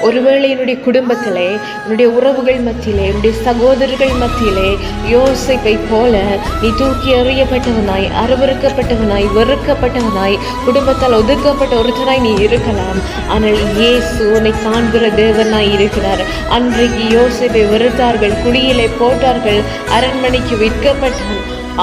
ஒருவேளை என்னுடைய குடும்பத்திலே, என்னுடைய உறவுகள் மத்தியிலே, என்னுடைய சகோதரர்கள் மத்தியிலே யோசேப்பை போல நீ தூக்கி எறியப்பட்டவனாய், அருவருக்கப்பட்டவனாய், வெறுக்கப்பட்டவனாய், குடும்பத்தால் ஒதுக்கப்பட்ட ஒருத்தனாய் நீ இருக்கலாம். ஆனால் இயேசு உன்னை காண்கிற தேவனாய் இருக்கிறார். அன்றைக்கு யோசேப்பை வெறுத்தார்கள், குழியிலே போட்டார்கள், அரண்மனைக்கு விற்கப்பட்டான்.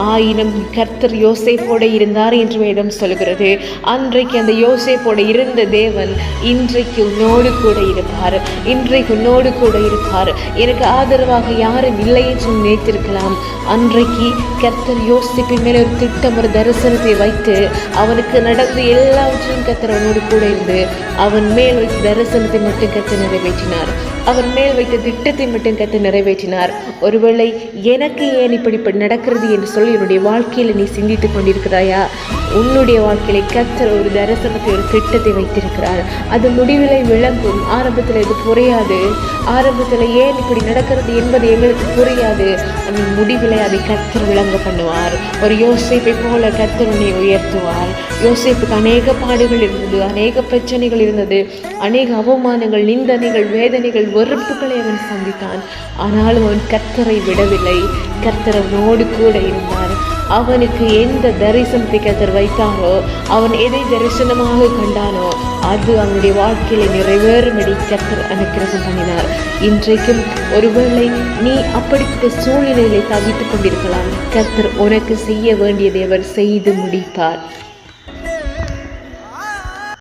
ஆயினும் கர்த்தர் யோசேப்போடு இருந்தார் என்று வேதம் சொல்கிறது. அன்றைக்கு அந்த யோசேப்போடு இருந்த தேவன் இன்றைக்கு உன்னோடு கூட இருப்பார். இன்றைக்கு உன்னோடு கூட இருப்பார். எனக்கு ஆதரவாக யாரும் இல்லை என்று நினைத்திருக்கலாம். அன்றைக்கு கர்த்தர் யோசேப்பின் மேலே ஒரு திட்டம், ஒரு தரிசனத்தை வைத்து அவனுக்கு நடந்த எல்லாவற்றையும் கர்த்தர் அவனோடு கூட இருந்து அவன் மேல் வைத்த தரிசனத்தை மட்டும் கர்த்தர் நிறைவேற்றினார். அவன் மேல் வைத்த திட்டத்தை மட்டும் கர்த்தர் நிறைவேற்றினார். ஒருவேளை எனக்கு ஏன் இப்படி நடக்கிறது என்று சொல்லி என்னுடைய வாழ்க்கையில் நீ சிந்தித்துக் கொண்டிருக்கிறாயா? உன்னுடைய வாழ்க்கையில கர்த்தர் ஒரு தரிசனத்தை, ஒரு திட்டத்தை வைத்திருக்கிறார். அது முடிவிலை விளங்கும். ஆரம்பத்தில் இது புரியாது. ஆரம்பத்தில் ஏன் இப்படி நடக்கிறது என்பது எங்களுக்கு புரியாது. அந்த முடிவிலை அதை கர்த்தர் விளங்க பண்ணுவார். ஒரு யோசேப்பை போல கர்த்தர் உன்னை உயர்த்துவார். யோசேப்புக்கு அநேக பாடுகள் இருந்தது, அநேக பிரச்சனைகள் இருந்தது, அநேக அவமானங்கள், நிந்தனைகள், வேதனைகள், வெறுப்புகளை அவன் சந்தித்தான். ஆனாலும் அவன் கர்த்தரை விடவில்லை. கர்த்தர் அவனோடு கூட இருந்தார். அவனுக்கு எந்த தரிசனத்தை கர்த்தர் வைத்தாரோ, அவன் எதை தரிசனமாக கண்டானோ அது அவனுடைய வாழ்க்கையில நிறைவேறும்படி கர்த்தர் அனுக்கிரகம் பண்ணினார். இன்றைக்கும் ஒருவேளை நீ அப்படிப்பட்ட சூழ்நிலைகளை தவித்துக் கொண்டிருக்கலாம். கர்த்தர் உனக்கு செய்ய வேண்டியதை அவர் செய்து முடிப்பார்.